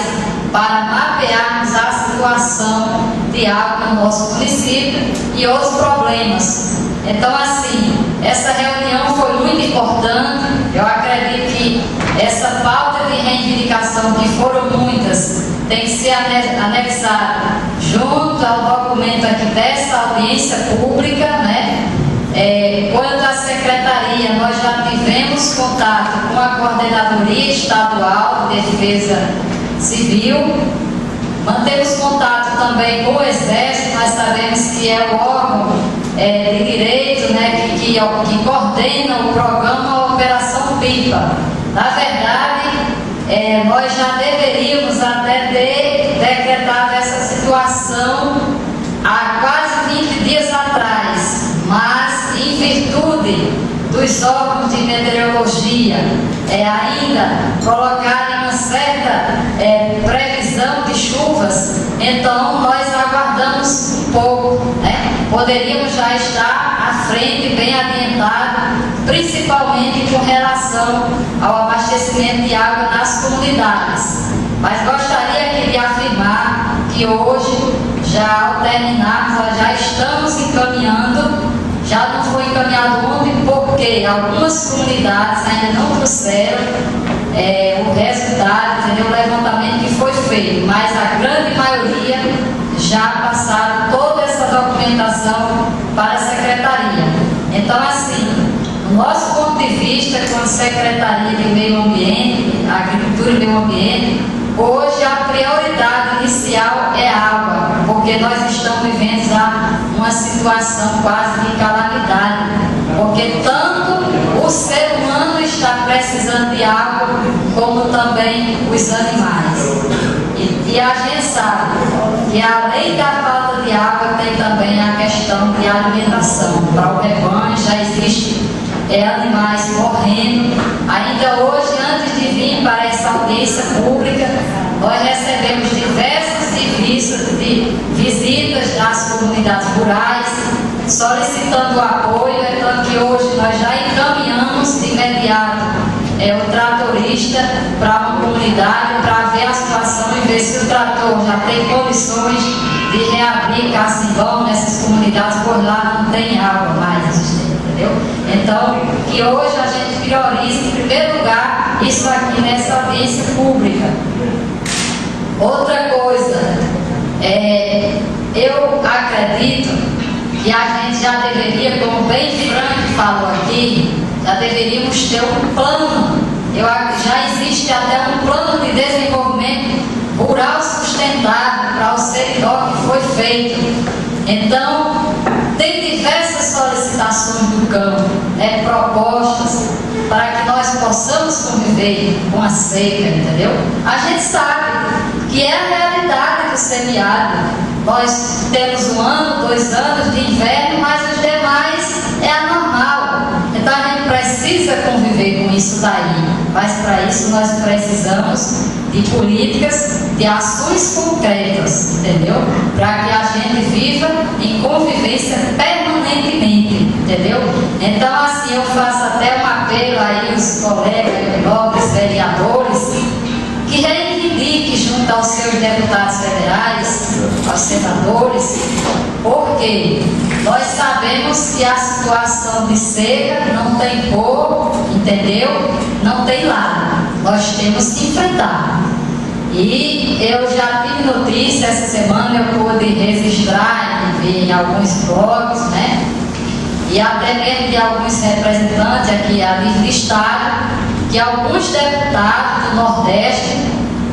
para mapearmos a situação de água no nosso município e outros problemas. Então, assim, essa reunião foi muito importante. Eu acredito que essa pauta de reivindicação, que foram muitas, tem que ser anexada junto ao documento aqui dessa audiência pública, né? Quando a secretaria, nós já tivemos contato com a Coordenadoria Estadual de Defesa Civil, mantemos contato também com o Exército. Nós sabemos que é o órgão de direito, né, que coordena o programa Operação Pipa. Na verdade, nós já deveríamos até ter decretado essa situação há quase 20 dias atrás, mas em virtude dos órgãos de meteorologia ainda colocarem uma certa previsão de chuvas, então nós aguardamos um pouco, né? Poderíamos já estar à frente, bem adiantado, principalmente com relação ao abastecimento de água nas comunidades. Mas gostaria aqui de afirmar que hoje, já ao terminarmos, nós já estamos encaminhando. Já não foi encaminhado ontem porque algumas comunidades ainda não trouxeram o resultado, entendeu? O levantamento que foi feito, mas a grande maioria já passaram toda essa documentação para a Secretaria. Então, assim, do nosso ponto de vista, como Secretaria de Meio Ambiente, Agricultura e Meio Ambiente, hoje a prioridade inicial é água, porque nós estamos vivendo já uma situação quase de calamidade, porque tanto o ser humano está precisando de água, como também os animais. E a gente sabe que além da falta de água, tem também a questão de alimentação. Para o rebanho já existe animais morrendo. Ainda hoje, antes de vir para essa audiência pública, nós recebemos diversas visitas às comunidades rurais, solicitando o apoio. Então, que hoje nós já encaminhamos de imediato o tratorista para uma comunidade para ver a situação e ver se o trator já tem condições de reabrir Cacimbão nessas comunidades, por lá não tem água mais existente, entendeu? Então, que hoje a gente priorize em primeiro lugar isso aqui nessa audiência pública. Outra coisa, eu acredito que a gente já deveria, como bem Frank falou aqui, já deveríamos ter um plano. Já existe até um plano de desenvolvimento rural sustentável para o Seridó que foi feito. Então, tem diversas solicitações do campo, propostas para que nós possamos conviver com a seca, entendeu? A gente sabe que é a realidade do semiárido. Nós temos 1 ano, 2 anos de inverno, mas os demais é anormal. Então a gente precisa conviver com isso daí. Mas para isso nós precisamos de políticas, de ações concretas, entendeu? Para que a gente viva em convivência permanentemente, entendeu? Então assim, eu faço até um apelo aí aos colegas, nobres vereadores, que reivindique junto aos seus deputados federais, aos senadores, porque nós sabemos que a situação de seca não tem cor, entendeu? Não tem lado. Nós temos que enfrentar. E eu já tive notícia essa semana, eu pude registrar em alguns blogs, né? E até mesmo de alguns representantes aqui a nível do Estado, que alguns deputados do Nordeste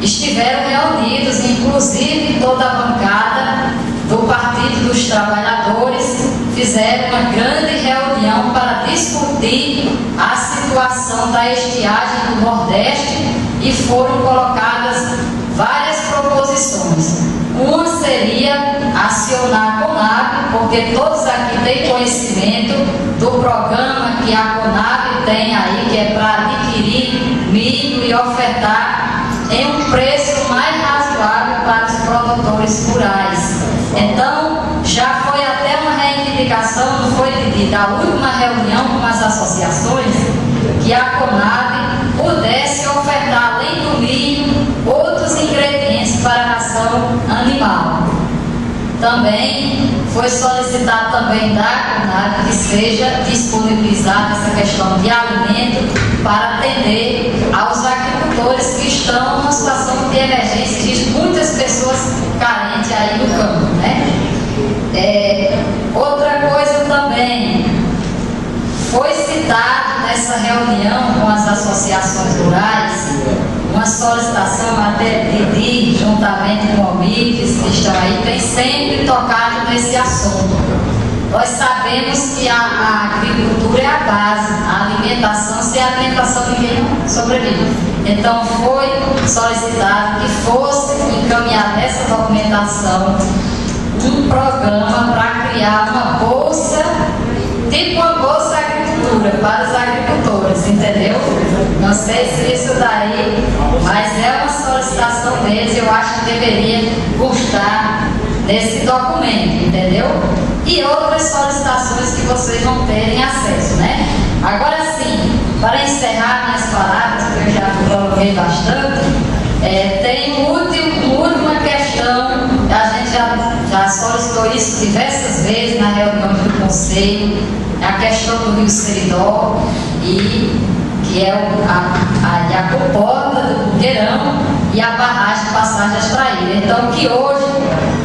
estiveram reunidos, inclusive toda a bancada do Partido dos Trabalhadores, fizeram uma grande reunião para discutir a situação da estiagem do Nordeste e foram colocadas várias proposições. Uma seria acionar a CONAB, porque todos aqui têm conhecimento do programa que a CONAB tem aí, que é para adquirir milho e ofertar em um preço mais razoável para os produtores rurais. Então, já foi até uma reivindicação, não foi da última reunião com as associações, que a CONAB pudesse ofertar, além do milho, outros ingredientes para a ração animal. Também foi solicitado também da CONAB que seja disponibilizada essa questão de alimento para atender aos agricultores que estão numa situação de emergência. Existem muitas pessoas carentes aí no campo, né? Outra coisa também, foi solicitado nessa reunião com as associações rurais uma solicitação até de juntamente com o MIFES, que estão aí, tem sempre tocado nesse assunto. Nós sabemos que a agricultura é a base, a alimentação, sem alimentação ninguém sobrevive. Então foi solicitado que fosse encaminhada essa documentação, um programa para criar uma bolsa, tipo uma bolsa agricultura para os agricultores, entendeu? Não sei se isso daí, mas é uma solicitação deles, eu acho que deveria constar nesse documento, entendeu? E outras solicitações que vocês vão terem acesso, né? Agora sim, para encerrar minhas palavras, que eu já prolonguei bastante, tem última questão, a gente já solicitou isso diversas vezes na reunião do Conselho, a questão do Rio Seridó, que é a comporta do Buqueirão e a barragem de Passagem das Traíras. Então, que hoje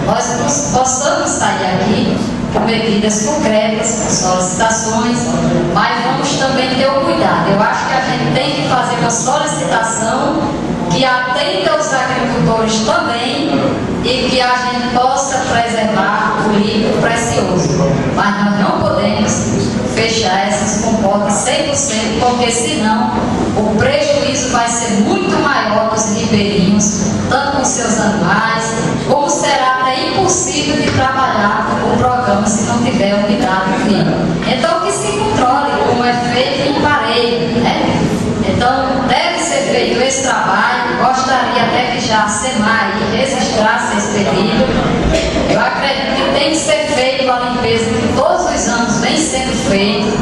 nós possamos sair aqui com medidas concretas, com solicitações, mas vamos também ter o cuidado. Eu acho que a gente tem que fazer uma solicitação que atenda os agricultores também e que a gente possa preservar o líquido precioso. Mas nós não podemos fechar essas comportas 100%, porque senão o prejuízo vai ser muito maior dos ribeirinhos, tanto com seus animais, como será até impossível de trabalhar o programa se não tiver unidade fina. Então que se controle como é feito em parede, né? Então deve ser feito esse trabalho. Gostaria até que já a SEMAI registrasse esse pedido. Eu acredito que tem que ser feito a limpeza que todos os anos vem sendo feito,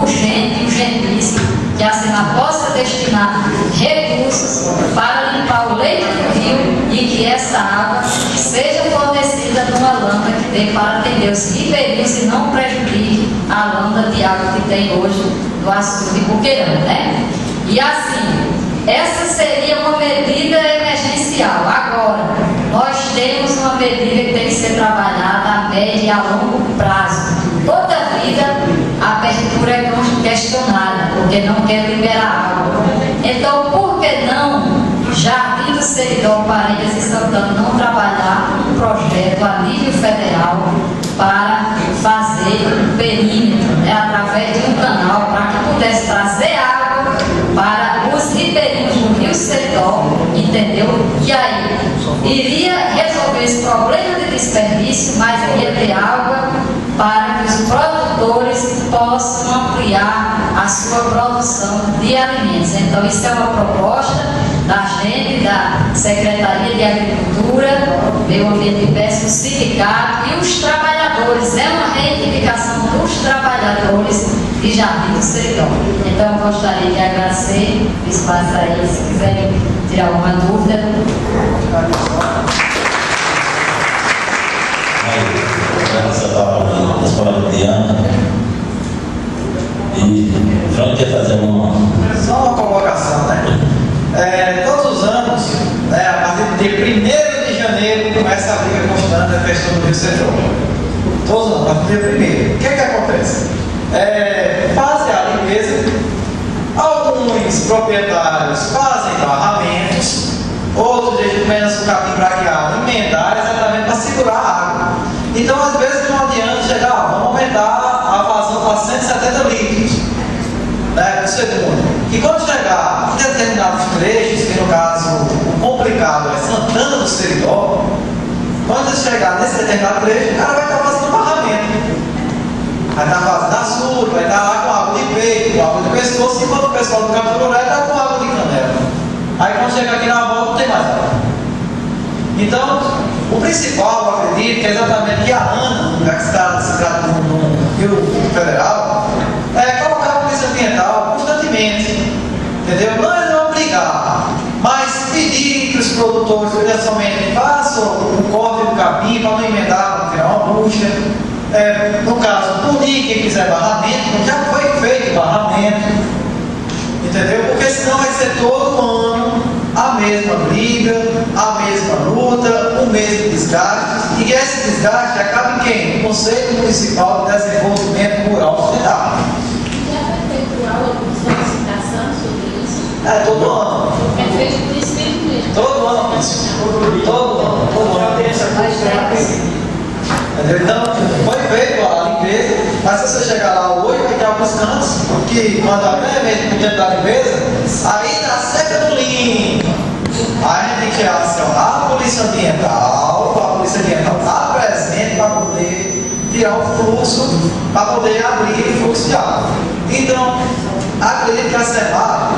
urgentíssimo, que a SEMAI possa destinar recursos para limpar o leito do rio e que essa água seja fornecida numa lâmpada que dê para atender os ribeirinhos e não prejudique a lâmpada de água que tem hoje no açude de Buqueirão, né? E assim, essa seria uma medida emergencial. Agora, nós temos uma medida que tem que ser trabalhada a médio e a longo prazo. Toda vida a abertura é questionada, porque não quer liberar água. Então, por que não Jardim do Seridó, Parelhas e Santana não trabalhar um projeto a nível federal para fazer um perímetro, né, através de um canal, para que pudesse trazer água para os ribeirinhos do Rio Seridó, entendeu? Que aí iria resolver esse problema de desperdício, mas iria ter água para que os produtores possam ampliar a sua produção de alimentos. Então, isso é uma proposta da gente, da Secretaria de Agricultura, Meio Ambiente e Pesca, o sindicato e os trabalhadores. É uma reivindicação dos trabalhadores de Jardim do Seridó. Então, eu gostaria de agradecer o espaço aí, se quiserem tirar alguma dúvida. Essa palavra das palavras de Ana. E João quer fazer só uma colocação, né? Todos os anos, né, a partir do dia 1º de janeiro, começa a briga constante da questão do Rio Seridó. Todos os anos, a partir do dia 1º. O que acontece? Fazem a limpeza, alguns proprietários fazem barramentos, outros deixam apenas o capim braqueado, emendar exatamente para segurar a água. Então, às vezes, não adianta chegar, vamos aumentar a vazão para 170 litros, né, por segundo. E quando chegar em determinados trechos, que no caso o complicado é Santana do Seridó, quando chegar nesse determinado trecho, o cara vai estar fazendo barramento. Vai estar fazendo açúcar, vai estar lá com água de peito, com água de pescoço, enquanto o pessoal do Campo Rural está com água de canela. Aí quando chega aqui na volta, não tem mais água. Então, o principal, eu acredito, que é exatamente que a ANA, que está no Rio Federal, é colocar a polícia ambiental constantemente, entendeu? Não é não obrigar, mas pedir que os produtores, principalmente, façam o corte do capim para não emendar, para virar uma bucha. No caso, punir quem quiser barramento, já foi feito barramento, entendeu? Porque senão vai ser todo ano a mesma briga, a mesma luta, o mesmo desgaste, e esse desgaste acaba em quem? No Conselho Municipal de Desenvolvimento Rural Sustentável. É, todo ano. É feito por isso mesmo. Todo ano. Todo ano. Já tem essa coisa. Entendeu? Então, foi feita a limpeza, mas se você chegar lá hoje, vai ter alguns cantos que, quando até mesmo no tempo da limpeza, aí na seca do limpo, aí a gente tem que acionar a polícia ambiental, para a polícia ambiental estar presente para poder tirar o fluxo, para poder abrir o fluxo de água. Então, acredito que a SEMAR,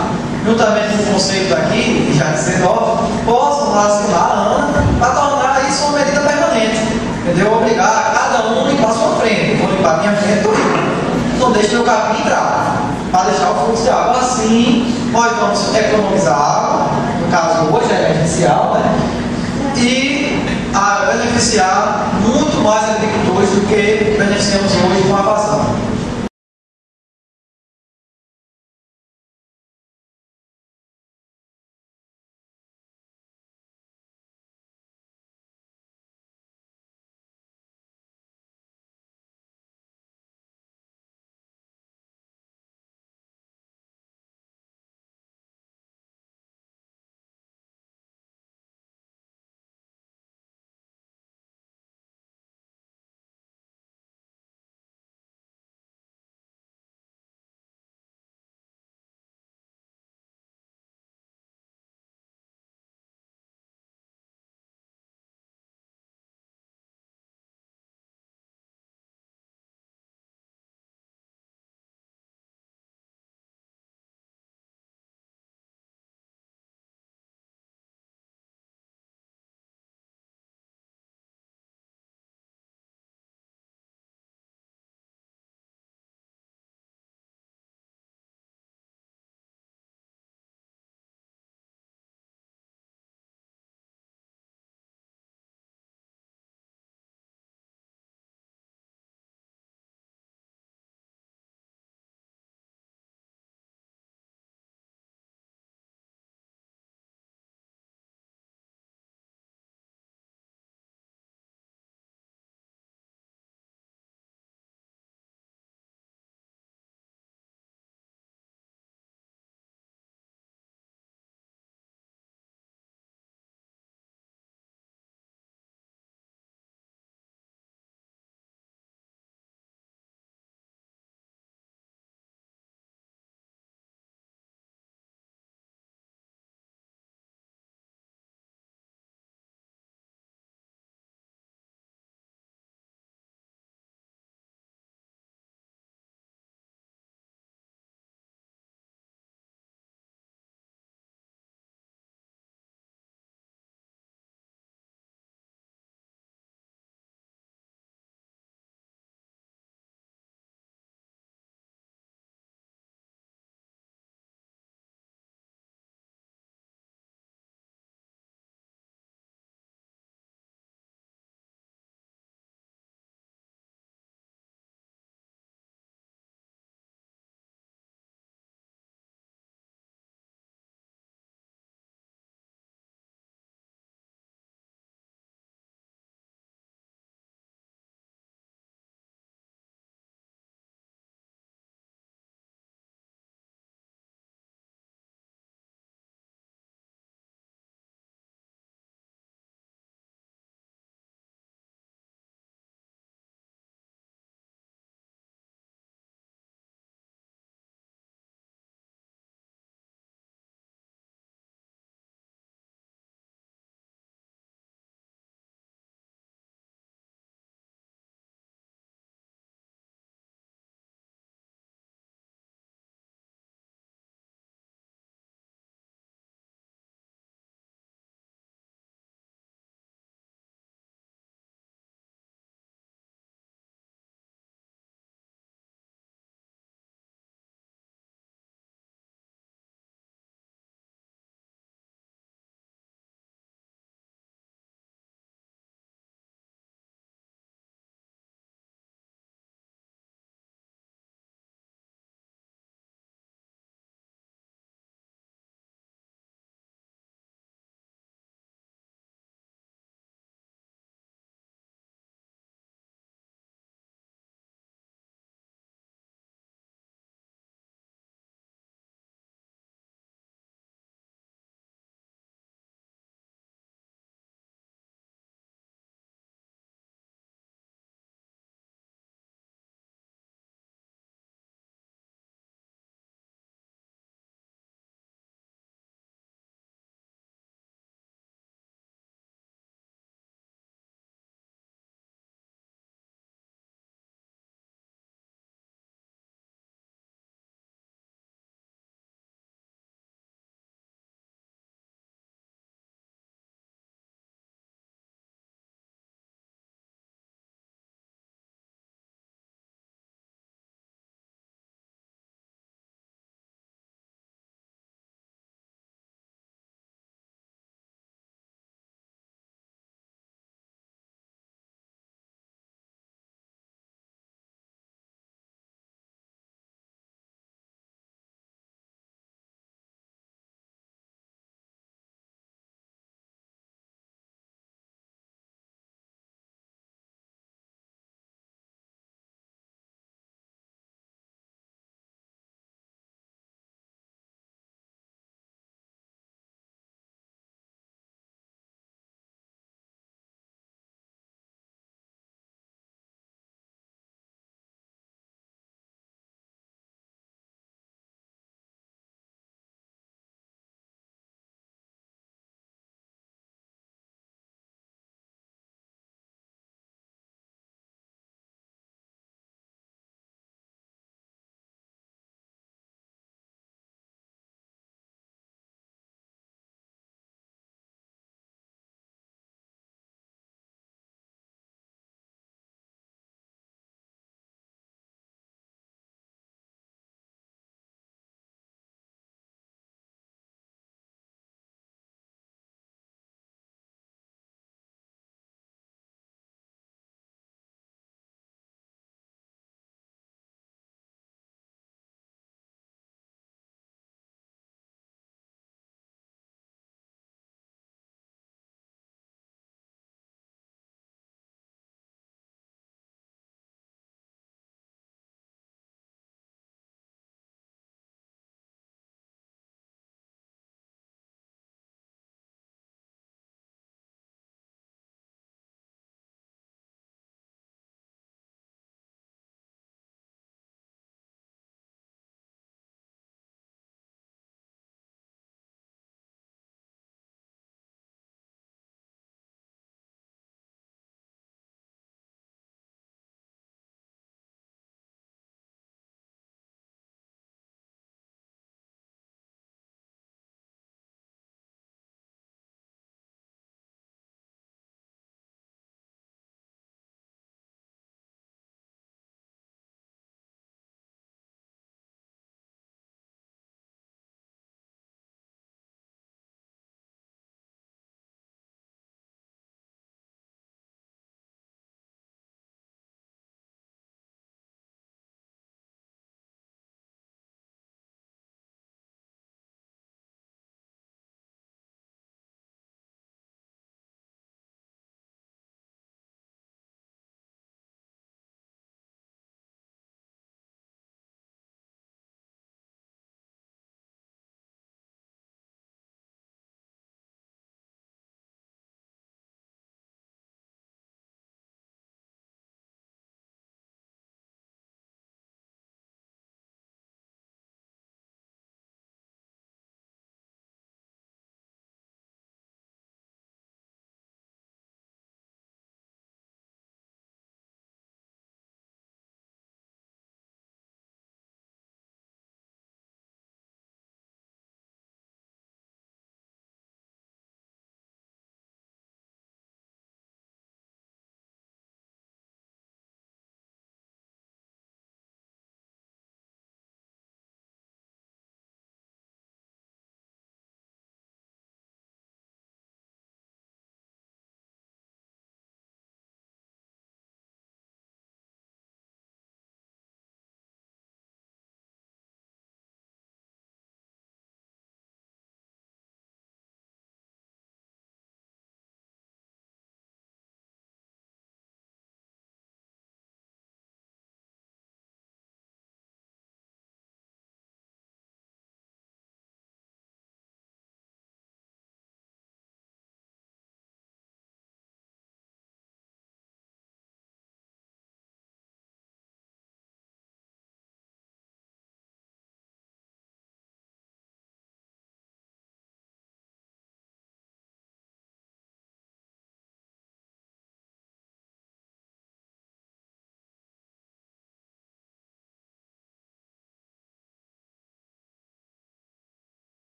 juntamente com o conceito aqui, de Jardim Senov, possam acionar a ANA para tornar isso uma medida permanente. Entendeu? Obrigar cada um a limpar a sua frente. Vou limpar a minha frente, não deixe meu carro entrar, para deixar o fluxo de água. Assim, nós vamos economizar água, no caso hoje é emergencial, né? E beneficiar muito mais agricultores do que beneficiamos hoje com a vazão.